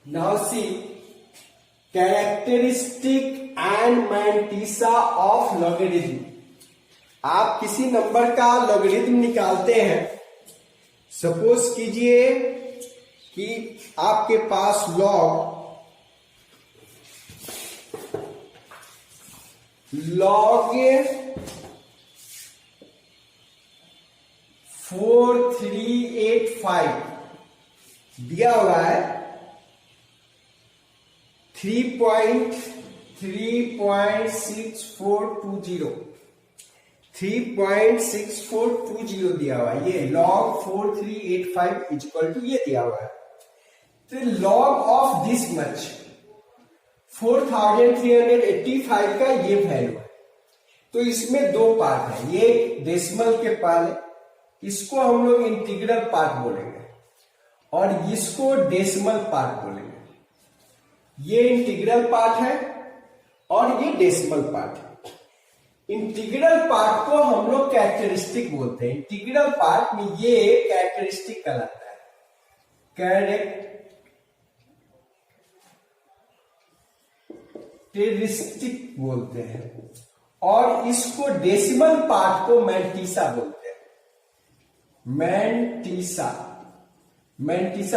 Now see characteristic and mantissa of logarithm. आप किसी number का लॉगरिथम निकालते हैं, सपोज कीजिए कि आपके पास लॉग 4385 दिया हुआ है 3.6420 दिया हुआ है। ये log 4385 इक्वल टू ये दिया हुआ है। तो log ऑफ दिस मच 4385 का ये वैल्यू है। तो इसमें दो पार्ट है, ये डेसिमल के पार्ट है, इसको हम लोग इंटीग्रल पार्ट बोलेंगे और इसको डेसिमल पार्ट बोलेंगे। ये इंटीग्रल पार्ट है और ये डेसिमल पार्ट है। इंटीग्रल पार्ट को हम लोग कैरेक्टरिस्टिक बोलते हैं। इंटीग्रल पार्ट में ये कैरेक्टरिस्टिक कहलाता है, कैरेक्टरिस्टिक बोलते हैं। और इसको डेसिमल पार्ट को मैंटिसा बोलते हैं, मैंटिसा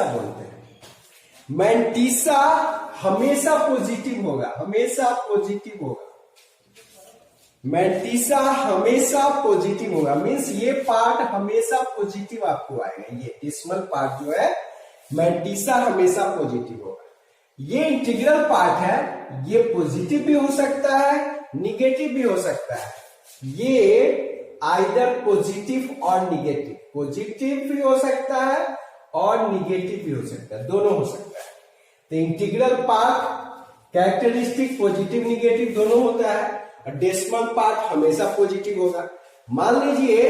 बोलते हैं। मैंटिसा हमेशा पॉजिटिव होगा, हमेशा पॉजिटिव होगा। मैंटिसा हमेशा पॉजिटिव होगा, मीन्स ये पार्ट हमेशा पॉजिटिव आपको आएगा। ये डेसिमल पार्ट जो है मैंटिसा हमेशा पॉजिटिव होगा। ये इंटीग्रल पार्ट है, ये पॉजिटिव भी हो सकता है, निगेटिव भी हो सकता है। ये आइदर पॉजिटिव और निगेटिव, पॉजिटिव भी हो सकता है और निगेटिव भी हो सकता है, दोनों हो सकता है। तो integral part characteristic positive negative दोनों होता है और डेसिमल पार्ट हमेशा पॉजिटिव होगा। मान लीजिए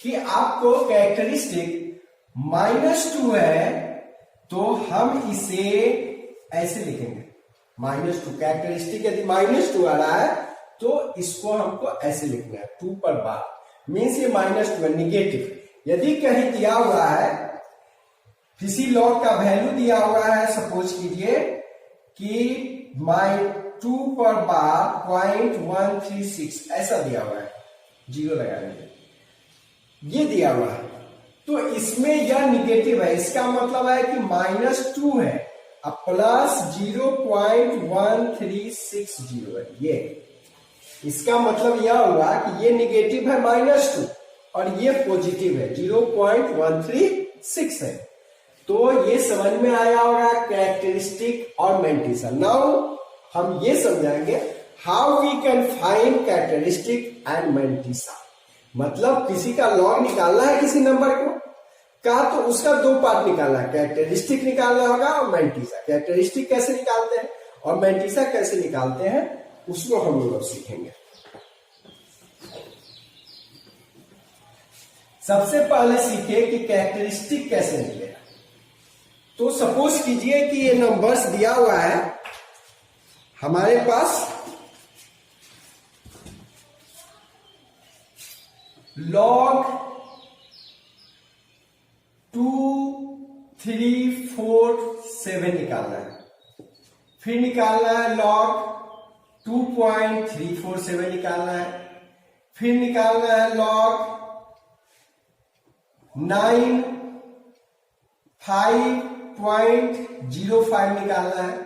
कि आपको कैरेक्टरिस्टिक -2 है, तो हम इसे ऐसे लिखेंगे -2। कैरेक्टरिस्टिक यदि -2 आ रहा है तो इसको हमको ऐसे लिखना है, 2 पर बार, मीन्स ये -2 है, निगेटिव। यदि कहीं दिया हुआ है किसी लॉग का वैल्यू दिया हुआ है, सपोज कीजिए कि 2 पर बार 0.136 ऐसा दिया हुआ है, 0 लगा लीजिए, ये दिया हुआ है, तो इसमें यह निगेटिव है। इसका मतलब है कि -2 है अब प्लस 0.1360 है। ये इसका मतलब यह हुआ कि ये निगेटिव है -2 और ये पॉजिटिव है 0.136 है। तो ये समझ में आया होगा कैरेक्टरिस्टिक और मैंटिसा। नाउ हम ये समझाएंगे how we can find characteristic and mantissa. मतलब किसी का लॉग निकालना है किसी नंबर को का, तो उसका दो पार्ट निकालना है, कैरेक्टरिस्टिक निकालना होगा और मैंटिसा। कैरेक्टरिस्टिक कैसे निकालते हैं और मैंटिसा कैसे निकालते हैं उसको हम लोग सीखेंगे। सबसे पहले सीखे कि कैरेक्टरिस्टिक कैसे निकलेगा। तो सपोज कीजिए कि ये नंबर्स दिया हुआ है हमारे पास, log 2347 निकालना है, फिर निकालना है log 2.347 निकालना है, फिर निकालना है log 95.05 निकालना है,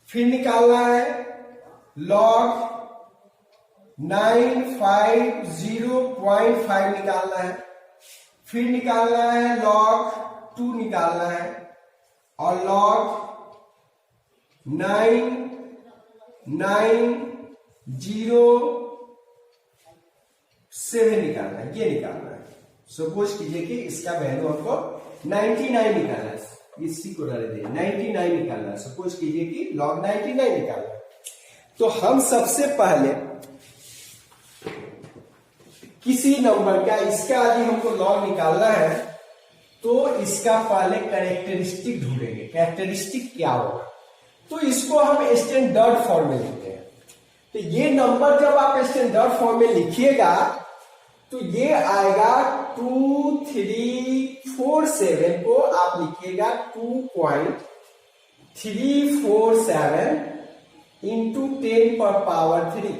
फिर निकालना है log 950.5 निकालना है, फिर निकालना है log 2 निकालना है और log 9907 निकालना है, ये निकालना है। सपोज कीजिए कि इसका वैल्यू हमको 99 निकालना है, इसी को डाल दे 99 निकालना है। सपोज कीजिए कि log 99 निकालना है। तो हम सबसे पहले किसी नंबर का इसका यदि हमको लॉग निकालना है तो इसका पहले कैरेक्टरिस्टिक ढूंढेंगे, कैरेक्टरिस्टिक क्या होगा। तो इसको हम स्टैंडर्ड फॉर्म में लिखते हैं। तो ये नंबर जब आप स्टैंडर्ड फॉर्म में लिखिएगा तो ये आएगा 2347 को आप लिखिएगा 2.347 347 इंटू 10 पर पावर 3।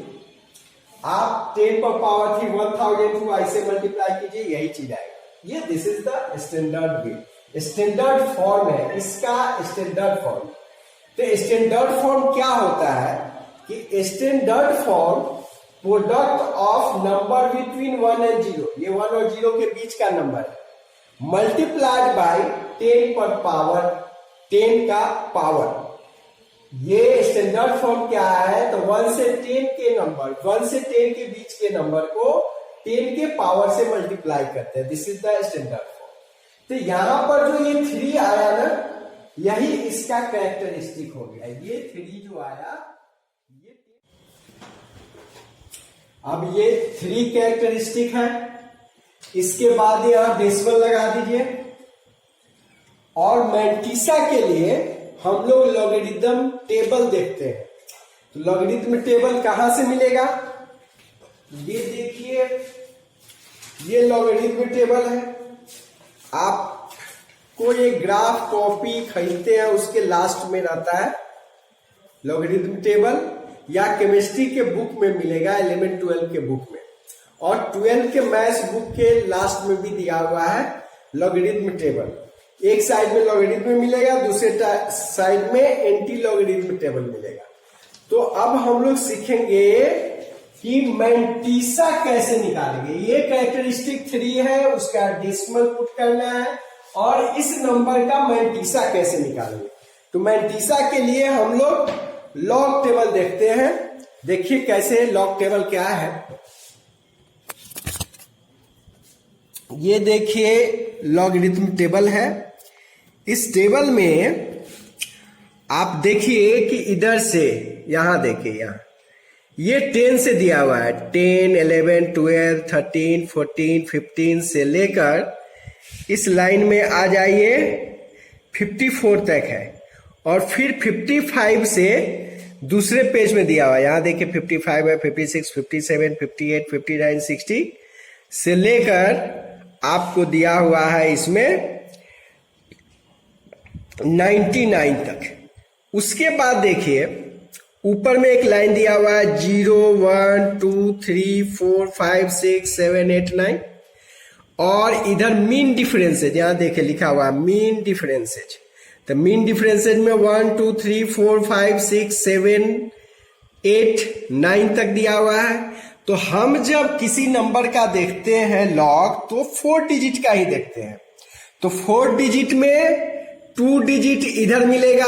आप 10 पर पावर 3 1002 ऐसे मल्टीप्लाई कीजिए, यही चीज आएगा। ये this is the standard way, standard form है इसका, स्टैंडर्ड फॉर्म। तो स्टैंडर्ड फॉर्म क्या होता है कि standard form product of number between 1 and 0, ये 1 और 0 के बीच का नंबर है, मल्टीप्लाइड बाय 10 पर पावर 10 का पावर। ये स्टैंडर्ड फॉर्म क्या है, तो 1 से 10 के नंबर, 1 से 10 के बीच के नंबर को 10 के पावर से मल्टीप्लाई करते हैं। This is the standard form. तो यहां पर जो ये 3 आया ना, यही इसका कैरेक्टरिस्टिक हो गया। ये 3 जो आया, ये अब ये 3 कैरेक्टरिस्टिक है। इसके बाद यहां डेसिमल लगा दीजिए। और मैंटीसा के लिए हम लोग लॉगरिथम टेबल देखते हैं। तो लॉगरिथम टेबल कहां से मिलेगा, ये देखिए, ये लॉगरिथम टेबल है। आपको ये ग्राफ कॉपी खरीदते हैं, उसके लास्ट में रहता है लॉगरिथम टेबल, या केमिस्ट्री के बुक में मिलेगा, 11 12 के बुक में, और 12 के मैथ्स बुक के लास्ट में भी दिया हुआ है लॉगरिथम टेबल। एक साइड में लॉगरिथम मिलेगा, दूसरे साइड में एंटी लॉगरिथम टेबल मिलेगा। तो अब हम लोग सीखेंगे कि मैंटीसा कैसे निकालेंगे। ये कैरेक्टरिस्टिक 3 है, उसका डेसिमल पुट करना है, और इस नंबर का मैंटीसा कैसे निकालेंगे। तो मैंटीसा के लिए हम लोग लॉग टेबल देखते हैं। देखिए कैसे लॉग टेबल क्या है। ये देखिए लॉगरिथम टेबल है। इस टेबल में आप देखिए कि इधर से, यहां देखिए, यहां ये 10 से दिया हुआ है, 10 11 12 13 14 15 से लेकर इस लाइन में आ जाइए 54 तक है, और फिर 55 से दूसरे पेज में दिया हुआ है। यहां देखिए 55 है, 56 57 58 59 60 से लेकर आपको दिया हुआ है इसमें 99 तक। उसके बाद देखिए ऊपर में एक लाइन दिया हुआ है 0 1 2 3 4 5 6 7 8 9, और इधर मीन डिफरेंसेज, यहां देखिए लिखा हुआ है मीन डिफरेंसेज। तो मीन डिफरेंसेज में 1 2 3 4 5 6 7 8 9 तक दिया हुआ है। तो हम जब किसी नंबर का देखते हैं लॉग, तो 4 डिजिट का ही देखते हैं। तो 4 डिजिट में 2 डिजिट इधर मिलेगा,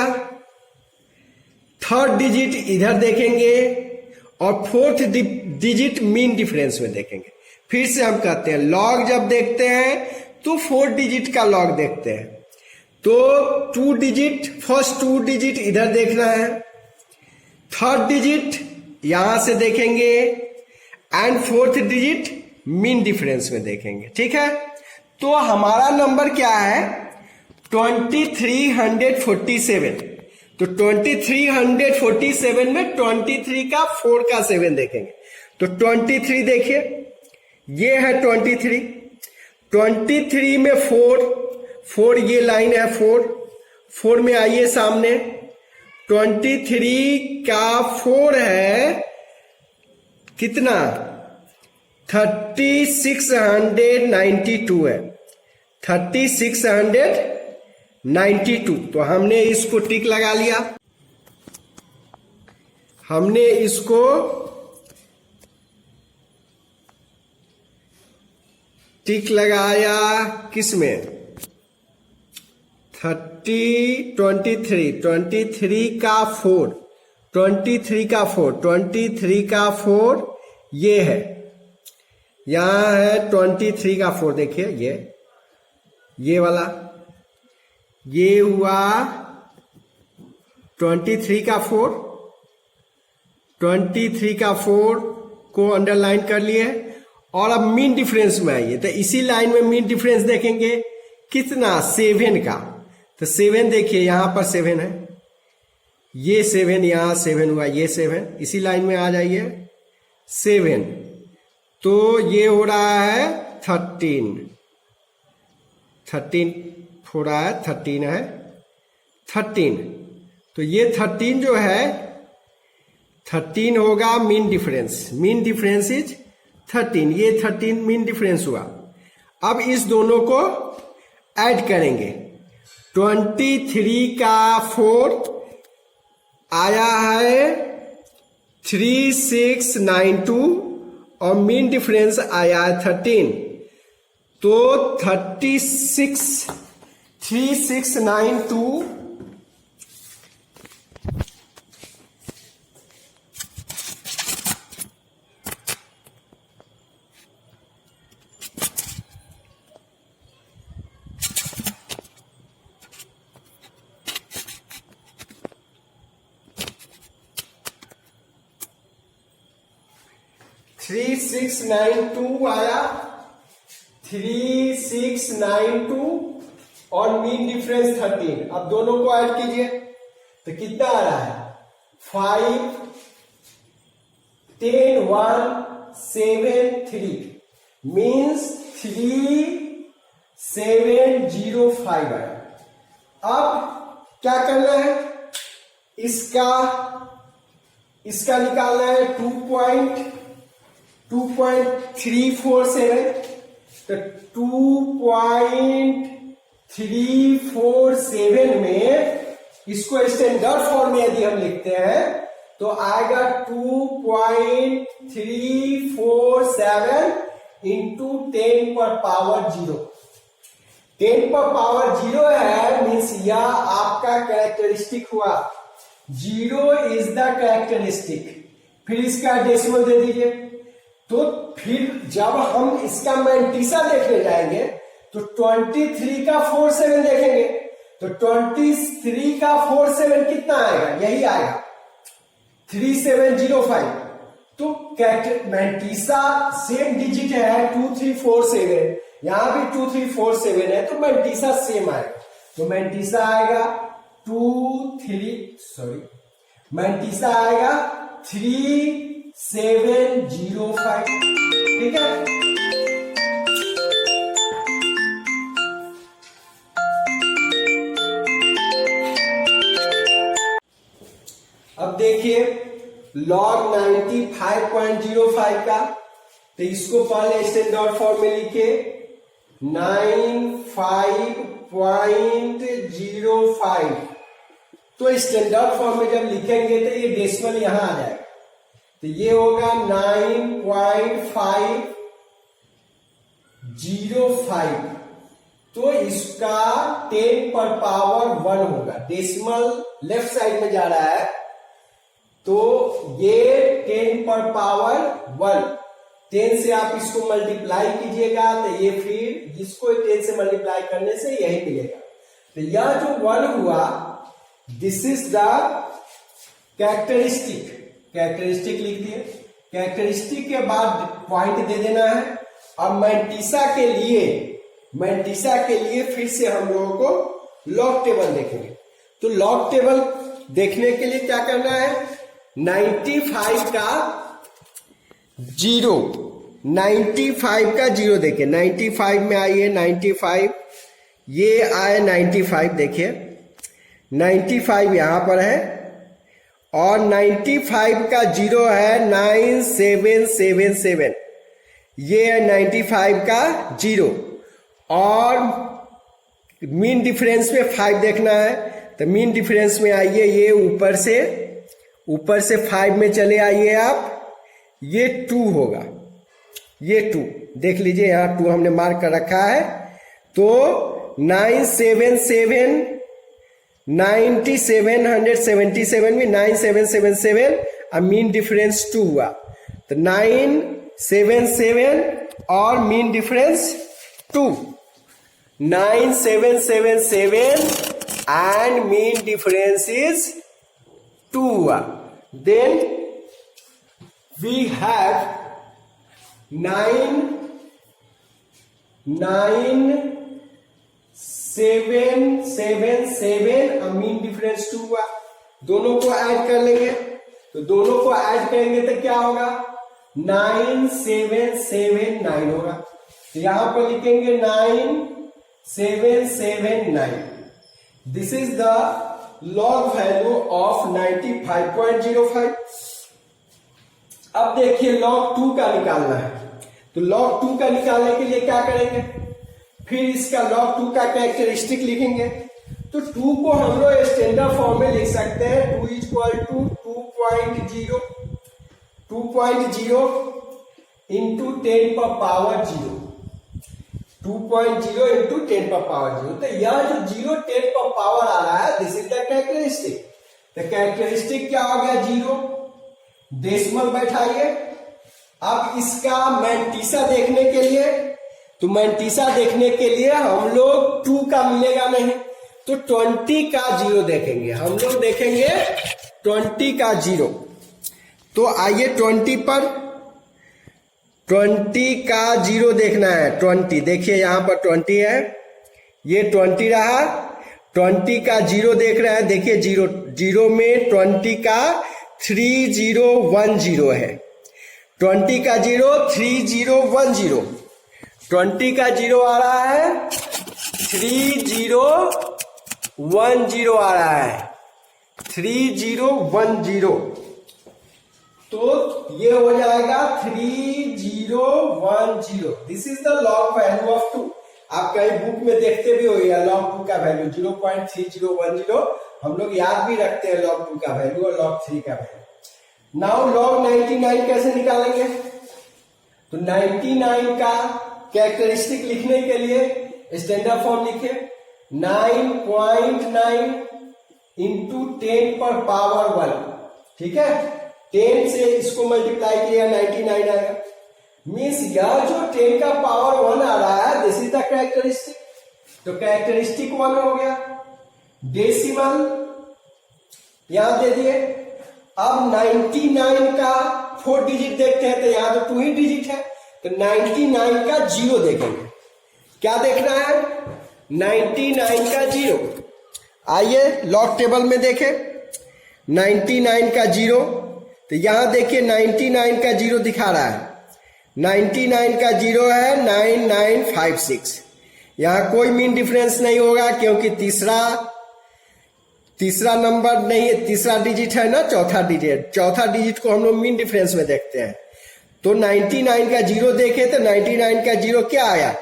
3rd डिजिट इधर देखेंगे, और 4th डिजिट मीन डिफरेंस में देखेंगे। फिर से हम कहते हैं लॉग जब देखते हैं तो 4 डिजिट का लॉग देखते हैं। तो 2 डिजिट, फर्स्ट 2 डिजिट इधर देखना है, 3rd डिजिट यहां से देखेंगे, and 4th digit mean difference में देखेंगे। ठीक है, तो हमारा नंबर क्या है 2347। तो 2347 में 23 का 4 का 7 देखेंगे। तो 23 देखिए, ये है 23, 23 में 4 ये लाइन है 4 में आइए सामने, 23 का 4 है कितना 3692 है, 3692। तो हमने इसको टिक लगा लिया, हमने इसको टिक लगाया किसमें 23 का 4, 23 का 4, 23 का 4 ये है, यहां है 23 का 4 देखिए, ये वाला, ये हुआ 23 का 4, 23 का 4 को अंडरलाइन कर लिए। और अब मीन डिफरेंस में आइए, तो इसी लाइन में मीन डिफरेंस देखेंगे कितना 7 का। तो 7 देखिए यहां पर 7 है, ये 7 यहां 7 हुआ, ये 7 इसी लाइन में आ जाइए 7। तो ये हो रहा है 13 हो रहा है, 13 है 13। तो ये 13 जो है 13 होगा mean difference. Mean difference is 13, ये 13 मीन डिफरेंस हुआ। अब इस दोनों को ऐड करेंगे। 23 का 4 आया है 3692 और मीन डिफरेंस आया है 13, तो 3692 3692 आया, 3692 और मीन डिफरेंस 13। अब दोनों को ऐड कीजिए तो कितना आ रहा है 5 10 1 7 3 मीन्स 3705 आया। अब क्या करना है, इसका निकालना है 2.347, तो 2.347 में इसको स्टैंडर्ड फॉर्म में यदि हम लिखते हैं तो आएगा 2.347 इंटू 10 पर पावर 0। 10 पर पावर 0 है, मीन्स यह आपका कैरेक्टरिस्टिक हुआ। 0 इज द कैरेक्टरिस्टिक। फिर इसका डेसिमल दे दीजिए। तो फिर जब हम इसका मैंटीसा देखने जाएंगे तो 23 का 47 देखेंगे, तो 23 का 47 कितना आएगा, यही आएगा 3705। तो मैंटीसा सेम डिजिट है 2347, यहां भी 2347 है, तो मैंटीसा सेम आएगा। तो मैंटीसा आएगा 3705, ठीक है। अब देखिए log 95.05 का, तो इसको पहले स्टैंडर्ड फॉर्म में लिखे 95.05। तो स्टैंडर्ड फॉर्म में जब लिखेंगे तो ये डेसिमल यहां आ जाएगा, तो ये होगा 9.505। तो इसका 10 पर पावर 1 होगा। डेसिमल लेफ्ट साइड में जा रहा है, तो ये 10 पर पावर 1। 10 से आप इसको मल्टीप्लाई कीजिएगा तो ये फिर इसको 10 से मल्टीप्लाई करने से यही मिलेगा। तो यह जो 1 हुआ, दिस इज द कैरेक्टरिस्टिक लिख दिए। कैरेक्टरिस्टिक के बाद पॉइंट दे देना है। अब मैंटीसा के लिए फिर से हम लोगों को लॉग टेबल देखेंगे। तो लॉग टेबल देखने के लिए क्या करना है, 95 का 0 देखिए। 95 में आइए, 95 ये आए 95, देखिए 95 यहां पर है और 95 का 0 है 9777, ये है 95 का 0। और मीन डिफरेंस में 5 देखना है, तो मीन डिफरेंस में आइए, ये ऊपर से 5 में चले आइए आप, ये 2 होगा, ये 2 देख लीजिए, यहां 2 हमने मार्क कर रखा है। तो 9777 में 9777 और मीन डिफरेंस 2 हुआ, तो 977 और mean difference 2, 9777 and mean difference is 2 हुआ। Then we have 9777 और मीन डिफरेंस 2 हुआ। दोनों को ऐड कर लेंगे, तो दोनों को ऐड करेंगे तो क्या होगा 9779 होगा। तो यहां पर लिखेंगे 9779। This is the log value of 95.05। अब देखिए लॉग 2 का निकालना है, तो लॉग 2 का निकालने के लिए क्या करेंगे, फिर इसका log 2 का कैरेक्टरिस्टिक लिखेंगे। तो 2 को हम लोग स्टैंडर्ड फॉर्म में लिख सकते हैं 2 = 2.0 इंटू 10 पर पावर 0, 2.0 इंटू 10 पर पावर 0। तो यह जो 0 10 पर पावर आ रहा है, दिस इज द कैरेक्टरिस्टिक। तो कैरेक्टरिस्टिक क्या हो गया, 0, डेसिमल बैठाइए। अब इसका मैंटीसा देखने के लिए, तो मैंटीसा देखने के लिए हम लोग 2 का मिलेगा नहीं, तो 20 का 0 देखेंगे। हम लोग देखेंगे 20 का 0। तो आइए 20 पर 20 का 0 देखना है। 20 देखिए यहां पर 20 है, ये 20 रहा। 20 का 0 देख रहे हैं, देखिए 0 में 20 का 3010 है। 20 का 0 3010, 20 का 0 आ रहा है, 3010 आ रहा है, 3010। तो ये हो जाएगा 3010। This is the log value of 2। आप कहीं बुक में देखते भी होइए लॉग 2 का वैल्यू 0.3010। हम लोग याद भी रखते हैं लॉग 2 का वैल्यू और लॉग 3 का वैल्यू। नाउ लॉग 99 कैसे निकालेंगे, तो 99 का कैरेक्टरिस्टिक लिखने के लिए स्टैंडर्ड फॉर्म लिखे 9.9 इंटू 10 पर पावर 1। ठीक है, 10 से इसको मल्टीप्लाई किया 99 आएगा। मीन्स यह जो 10 का पावर 1 आ रहा है, दिस इज द कैरेक्टरिस्टिक। तो कैरेक्टरिस्टिक 1 हो गया। डेसिमल यहां दे दिए। अब 99 का 4 डिजिट देखते हैं, तो यहां तो 2 ही डिजिट है, तो 99 का 0 देखेंगे। क्या देखना है, 99 का 0। आइए लॉग टेबल में देखें 99 का 0। तो यहां देखिए 99 का 0 दिखा रहा है, 99 का 0 है 9956। यहां कोई मीन डिफरेंस नहीं होगा, क्योंकि तीसरा नंबर नहीं है, तीसरा डिजिट है ना, चौथा डिजिट को हम लोग मीन डिफरेंस में देखते हैं। तो 99 का 0 देखे तो 99 का 0 क्या आया,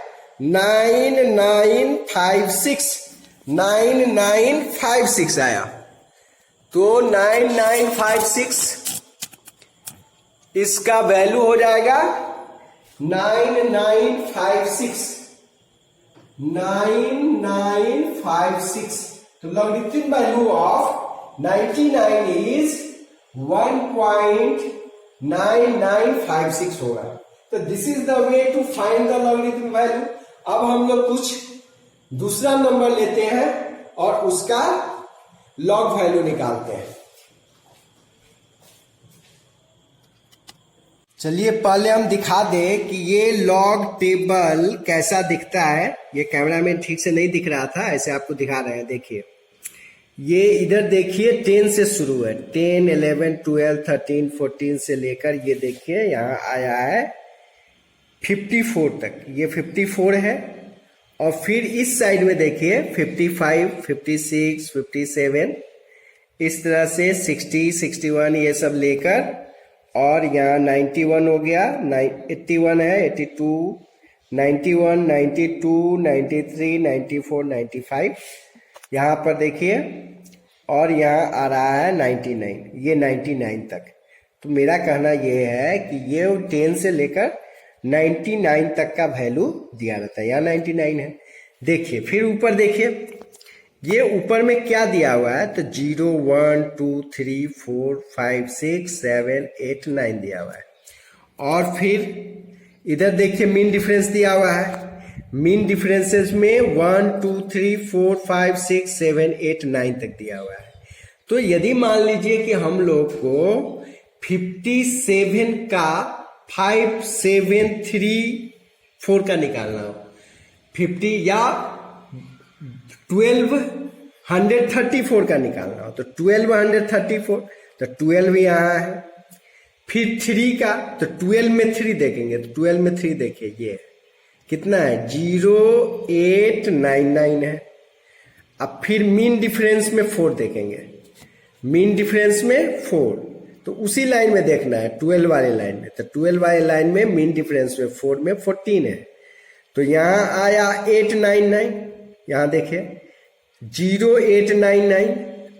9956 आया। तो 9956 इसका वैल्यू हो जाएगा 9956। तो लॉगरिथमिक वैल्यू ऑफ 99 इज 1.9956 होगा। तो this is the way to find the logarithmic value. अब हम लोग कुछ दूसरा नंबर लेते हैं और उसका लॉग वैल्यू निकालते हैं। चलिए पहले हम दिखा दें कि ये लॉग टेबल कैसा दिखता है। ये कैमरा में ठीक से नहीं दिख रहा था, ऐसे आपको दिखा रहे हैं। देखिए ये इधर देखिए 10 से शुरू है, 10, 11, 12, 13, 14 से लेकर ये देखिए यहाँ आया है 54 तक। ये 54 है। और फिर इस साइड में देखिए 55, 56, 57, इस तरह से 60, 61 ये सब लेकर, और यहाँ 91 हो गया, 81 है, 82, 91, 92, 93, 94, 95 यहाँ पर देखिए, और यहाँ आ रहा है 99, ये 99 तक। तो मेरा कहना ये है कि ये 10 से लेकर 99 तक का वैल्यू दिया रहता है। यहाँ 99 है। देखिए फिर ऊपर देखिए, ये ऊपर में क्या दिया हुआ है, तो 0, 1, 2, 3, 4, 5, 6, 7, 8, 9 दिया हुआ है। और फिर इधर देखिए मीन डिफरेंस दिया हुआ है। मीन डिफरेंसेस में 1, 2, 3, 4, 5, 6, 7, 8, 9 तक दिया हुआ है। तो यदि मान लीजिए कि हम लोग को 57 का 5734 का निकालना हो, 50 या 1234 का निकालना हो, तो 1234, तो 12 यहाँ है। फिर 3 का, तो 12 में 3 देखेंगे, तो 12 में 3 देखिए ये कितना है, 0899 है। अब फिर मीन डिफरेंस में 4 देखेंगे, मीन डिफरेंस में 4, तो उसी लाइन में देखना है 12 वाले लाइन में। तो 12 वाले लाइन में मीन डिफरेंस में 4 में 14 है, तो यहां आया 899, यहां देखे 0899,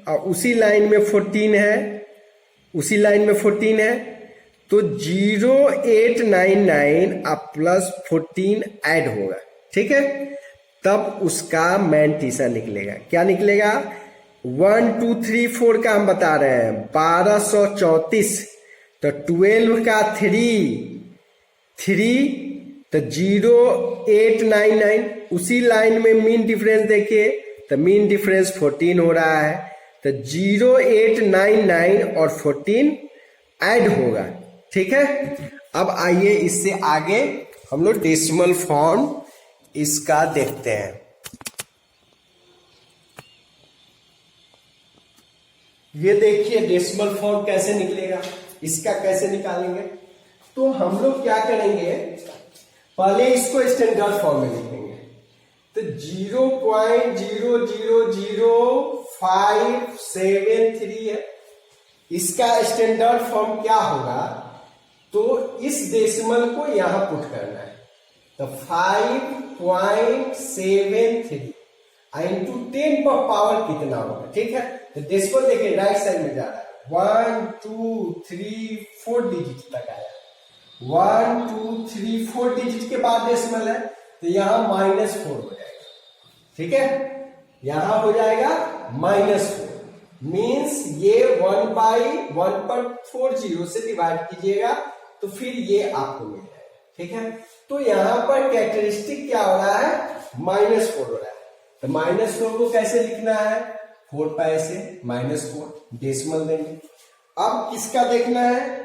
और उसी लाइन में 14 है, उसी लाइन में 14 है, तो 0899 अब प्लस 14 ऐड होगा, ठीक है, तब उसका मैंटीसा निकलेगा। क्या निकलेगा? 1 2 3 4 का हम बता रहे हैं 1234, तो 12 का 3 तो 0899, उसी लाइन में मीन डिफरेंस देखिए, तो मीन डिफरेंस 14 हो रहा है, तो 0899 और 14 ऐड होगा, ठीक है। अब आइए इससे आगे हम लोग डेसिमल फॉर्म इसका देखते हैं। ये देखिए डेसिमल फॉर्म कैसे निकलेगा, इसका कैसे निकालेंगे। तो हम लोग क्या करेंगे, पहले इसको स्टैंडर्ड फॉर्म में लिखेंगे, तो 0.0000573 है, इसका स्टैंडर्ड फॉर्म क्या होगा, तो इस डेसिमल को यहां पुट करना है, तो 5.73 इंटू 10 पर पावर कितना होगा, ठीक है। तो डेसिमल देखिए राइट साइड में जा रहा है, 1 2 3 4 डिजिट तक आया, 1 2 3 4 डिजिट के बाद डेसिमल है, तो यहां -4 हो जाएगा, ठीक है, यहां हो जाएगा -4, मीन्स ये 1/1 पर 4 जीरो से डिवाइड कीजिएगा, तो फिर ये आपको मिल जाएगा, ठीक है। तो यहां पर कैरेक्टरिस्टिक क्या हो रहा है, -4 हो रहा है, तो -4 को कैसे लिखना है, 4 पाई से -4 डेसिमल देंगे। अब किसका देखना है,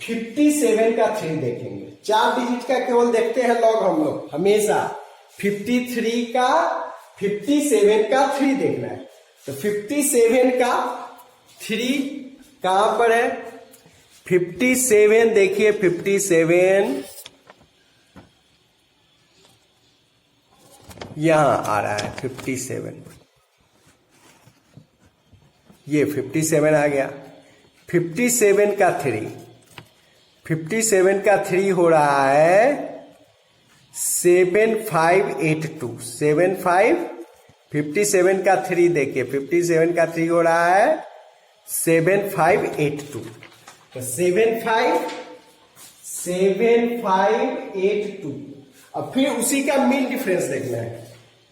57 का 3 देखेंगे, 4 डिजिट का केवल देखते हैं लॉग हम लोग हमेशा, 57 का 3 देखना है, तो 57 का 3 कहां पर है, 57 देखिए 57 यहां आ रहा है 57, ये 57 आ गया, 57 का 3, 57 का 3 हो रहा है 7582, 57 का 3 देखिए, 57 का 3 हो रहा है 7582, तो 7582। अब फिर उसी का मीन डिफरेंस देखना है,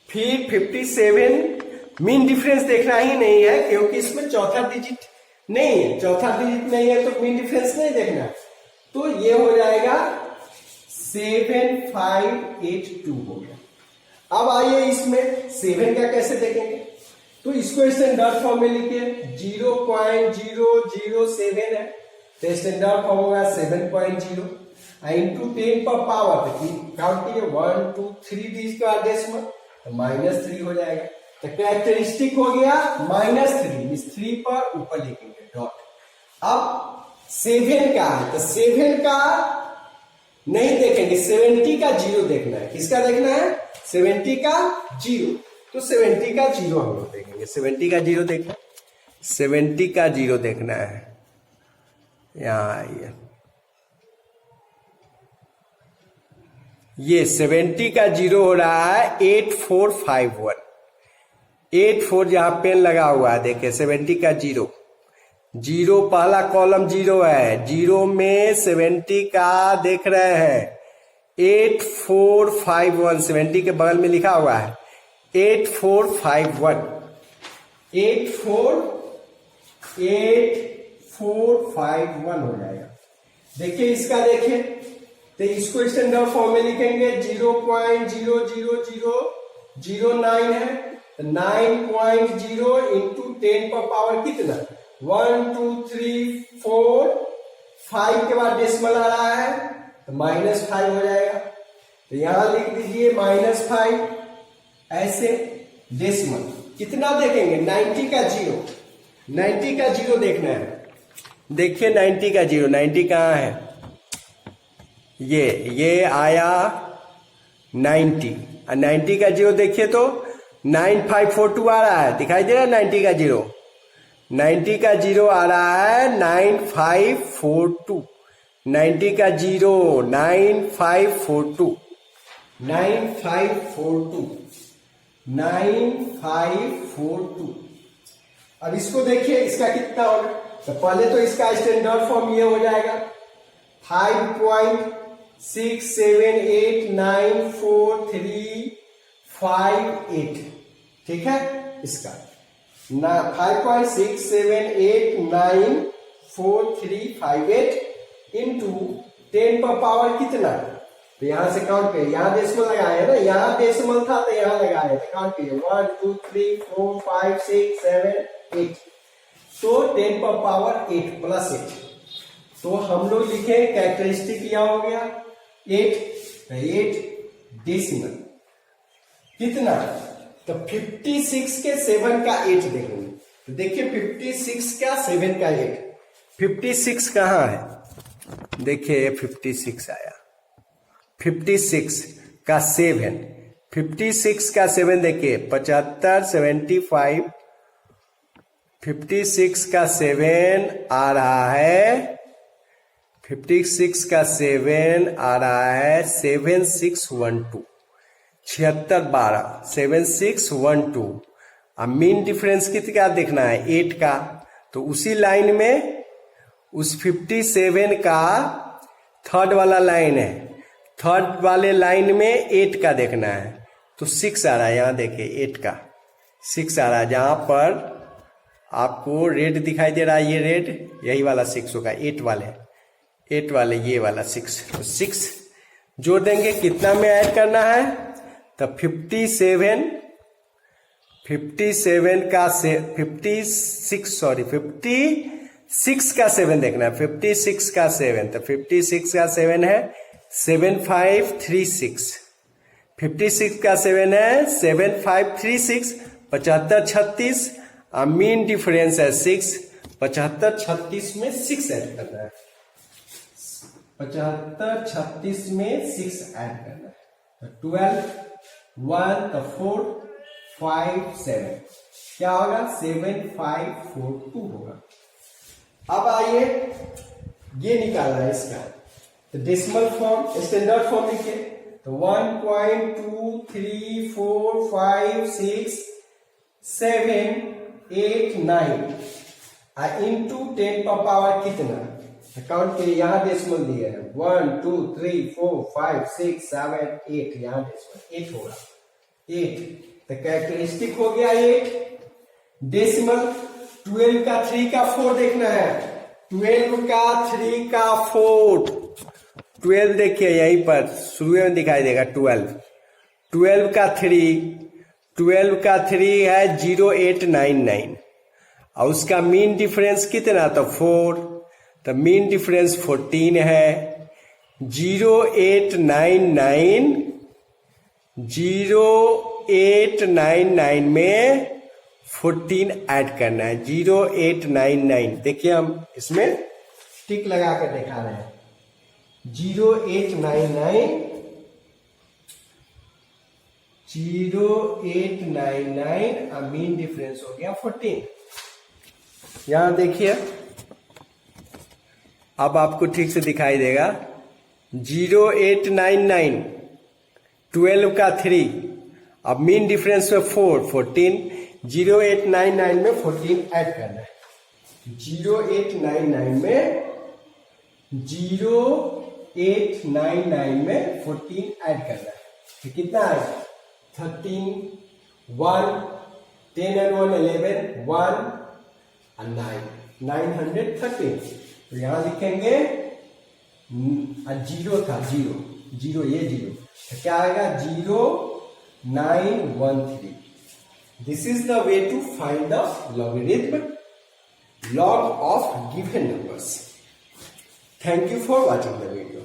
फिर 57 मीन डिफरेंस देखना ही नहीं है, क्योंकि इसमें चौथा डिजिट नहीं है, चौथा डिजिट नहीं है तो मीन डिफरेंस नहीं देखना, तो ये हो जाएगा 7582 हो गया। अब आइए इसमें 7 का कैसे देखेंगे, तो इसको स्टैंडर्ड फॉर्म में लिखिए, 0.007 है, तो स्टैंडर्ड फॉर्म होगा 7.0 इंटू 10 पर पावर, काउंट कीजिए 1 2 3 डिजिट का डेसिमल, तो -3 हो जाएगा, तो कैरेक्टरिस्टिक हो गया -3, इस 3 पर ऊपर लिखेंगे डॉट। अब 7 का है, तो 7 का नहीं देखेंगे, 70 का 0 देखना है, किसका देखना है, 70 का 0, तो 70 का 0 हम लोग देखेंगे, 70 का 0 देखना, 70 का 0 देखना है, यहां आइए, ये 70 का 0 हो रहा है 8451, 84 जहां पेन लगा हुआ है देखिए, 70 का 0 पहला कॉलम 0 है, 0 में 70 का देख रहे हैं 8451, 70 के बगल में लिखा हुआ है 8451, 8451 हो जाएगा। देखिए इसका देखिए, तो इसको स्टैंडर्ड फॉर्म में लिखेंगे, 0.00009 है, तो 9.0 इंटू 10 पर पावर कितना, 1 2 3 4 5 के बाद डेसिमल आ रहा है, तो -5 हो जाएगा, तो यहां लिख दीजिए -5, ऐसे डेसिमल कितना देखेंगे, 90 का 0, 90 का 0 देखना है, देखिए 90 का 0, 90 कहां है, ये आया 90, और 90 का 0 देखिए तो 9542 आ रहा है, दिखाई दे रहा है 90 का जीरो, 90 का जीरो आ रहा है 9542, 90 का जीरो 9542, 9542, 9542। अब इसको देखिए इसका कितना होगा, तो पहले तो इसका स्टैंडर्ड फॉर्म ये हो जाएगा 5.67894358, ठीक है। इसका 5.67894358 इंटू 10 पर पावर कितना, तो यहां से काउंट करिए, यहां डेसिमल लगाए ना, यहां डेसिमल था तो यहां लगाए, तो काउंट करिए 1 2 3 4 5 6 7 8, तो 10 पर पावर 8 प्लस 8, तो हम लोग लिखे कैरेक्टरिस्टिक यह हो गया 8 डेसिमल कितना, तो 56 के 7 का 8 देखेंगे, तो देखिए 56 का 7 का 8, 56 कहां है, देखिए 56 आया, 56 का 7, 56 का 7 देखिए 75 75, 56 का 7 आ रहा है, 56 का 7 आ रहा है 7612, 7612 7612। अब मीन डिफरेंस कितना देखना है 8 का, तो उसी लाइन में उस 57 का थर्ड वाला लाइन है, थर्ड वाले लाइन में 8 का देखना है, तो 6 आ रहा है, यहां देखिए 8 का 6 आ रहा है, जहां पर आपको रेड दिखाई दे रहा है, ये रेड यही वाला 6 होगा, 8 वाले ये वाला 6, तो 6 जोड़ देंगे, कितना में ऐड करना है, तो 56 का 56 का 7 देखना है, 56 का 7, तो 56 का 7 है 7536, 56 का 7 है 7536, 7536, मीन डिफरेंस है 6, 7536 में 6 ऐड करना है, 7536 में 6 ऐड करना है, तो 12 1 तो 4 5 7, क्या होगा 7542 होगा। अब आइए ये निकालना है इसका, तो डेसिमल फॉर्म स्टैंडर्ड फॉर्म लिखिए, तो 1.23456789 इंटू 10 पर पावर कितना, काउंट के यहां डेसिमल दिए हैं 1 2 3 4 5 6 7 8, यहां डेसिमल 8 होगा 8, तो कैरेक्टरिस्टिक हो गया 8 डेसिमल। 12 का 3 का 4 देखना है, 12 का 3 का 4, 12 देखिए यहीं पर शुरू में दिखाई देगा 12 का 3 है 0899, और उसका मीन डिफरेंस कितना, तो 4, तो मीन डिफरेंस 14 है, 0899 में 14 ऐड करना है, 0899, देखिए हम इसमें टिक लगा कर दिखा रहे हैं, 0899 मीन डिफरेंस हो गया 14। यहां देखिए अब आपको ठीक से दिखाई देगा, 0899 12 का 3, अब मीन डिफरेंस में 14, 0899 में 14 ऐड करना है, 0899 में 14 ऐड करना है, तो कितना आएगा 13 1 10 and 1 11 1 and 9 913, तो यहां लिखेंगे जीरो था, जीरो ये जीरो, तो क्या आएगा 0913। This is the way to find the logarithm log of given numbers. Thank you for watching the video.